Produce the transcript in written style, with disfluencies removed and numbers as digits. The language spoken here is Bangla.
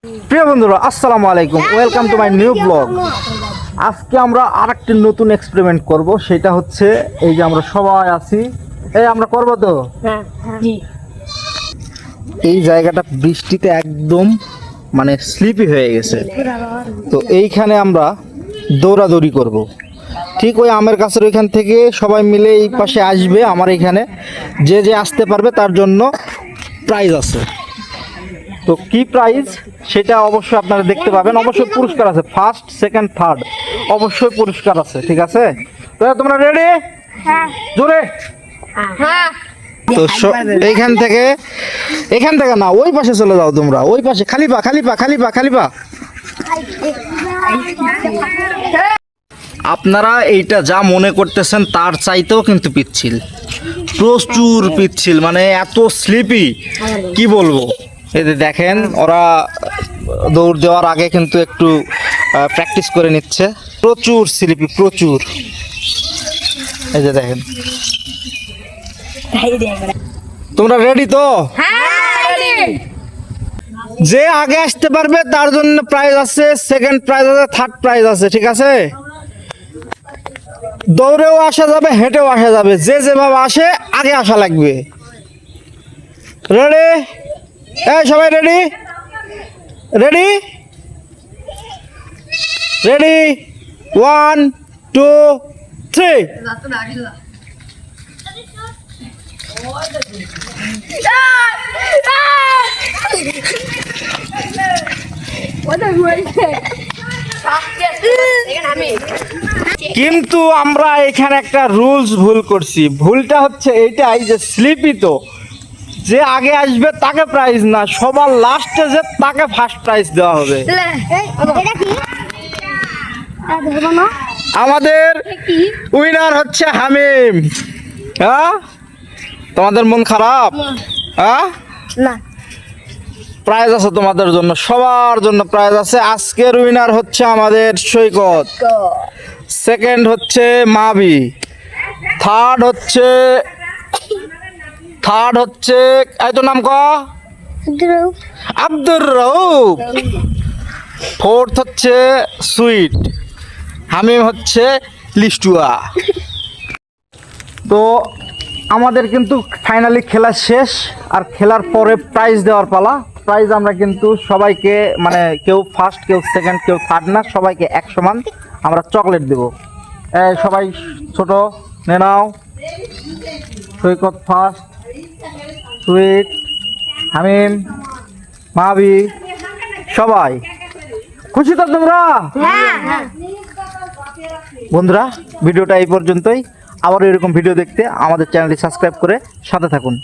প্রিয় বন্ধুরা আসসালামু আলাইকুম, welcome to my new blog. আজকে আমরা আরেকটি নতুন এক্সপেরিমেন্ট করব, সেটা হচ্ছে এই যে আমরা সবাই আছি, এই আমরা করব তো। এই জায়গাটা বৃষ্টিতে একদম মানে স্লিপি হয়ে গেছে, তো এইখানে আমরা দৌড়াদৌড়ি করব। ঠিক ওই আমের গাছের ওইখান থেকে সবাই মিলে এই পাশে আসবে, আমার এখানে যে যে আসতে পারবে তার জন্য প্রাইজ আছে। তো কি প্রাইজ সেটা অবশ্যই আপনারা দেখতে পাবেন, অবশ্যই পুরস্কার আছে, ফার্স্ট সেকেন্ড থার্ড অবশ্যই পুরস্কার আছে, ঠিক আছে? তো তোমরা রেডি? হ্যাঁ, জোরে হ্যাঁ। তো এখান থেকে না, ওই পাশে চলে যাও তোমরা, ওই পাশে খালিপা। আপনারা এইটা যা মনে করতেছেন তার চাইতেও কিন্তু পিচ্ছিল, প্রচুর পিচ্ছিল, মানে এত স্লিপি কি বলবো। এই যে দেখেন, ওরা দৌড় দেওয়ার আগে কিন্তু একটু প্র্যাকটিস করে নিচ্ছে। প্রচুর স্লিপি, প্রচুর। এই যে দেখেন, তোমরা রেডি তো? যে আগে আসতে পারবে তার জন্য প্রাইজ আছে, সেকেন্ড প্রাইজ আছে, থার্ড প্রাইজ আছে, ঠিক আছে? দৌড়েও আসা যাবে, হেঁটেও আসা যাবে, যে যেভাবে আসে আগে আসা লাগবে। রেডি? এই সবাই রেডি? রেডি? 1 2 3। কিন্তু আমরা এখানে একটা রুলস ভুল করছি। ভুলটা হচ্ছে এইটাই যে স্লিপি তো যে আগে আসবে তাকে প্রাইজ না, সবার লাস্টে যে তাকে ফার্স্ট প্রাইজ দেওয়া হবে। আমাদের উইনার হচ্ছে হামিম। হ্যাঁ, তোমাদের মন খারাপ? হ্যাঁ, না, প্রাইজ আছে তোমাদের জন্য, সবার জন্য প্রাইজ আছে। আজকের উইনার হচ্ছে আমাদের সৈকত, সেকেন্ড হচ্ছে মাবি, থার্ড হচ্ছে এই তো নাম ক, আব্দুর রউফ, ফোর্থ হচ্ছে সুইট, হামিম হচ্ছে লিস্টুয়া। তো আমাদের কিন্তু ফাইনালি খেলা শেষ, আর খেলার পরে প্রাইজ দেওয়ার পালা। প্রাইজ আমরা কিন্তু সবাইকে, মানে কেউ ফার্স্ট, কেউ সেকেন্ড, কেউ থার্ড না, সবাইকে এক সমান আমরা চকলেট দেব। সবাই ছোট নে নাও। সৈকত ফার্স্ট, সুইট, হামিম, মাবি, সবাই খুশি তো তোমরা? বন্ধুরা, ভিডিওটা এই পর্যন্তই। আবার এরকম ভিডিও দেখতে আমাদের চ্যানেলটি সাবস্ক্রাইব করে সাথে থাকুন।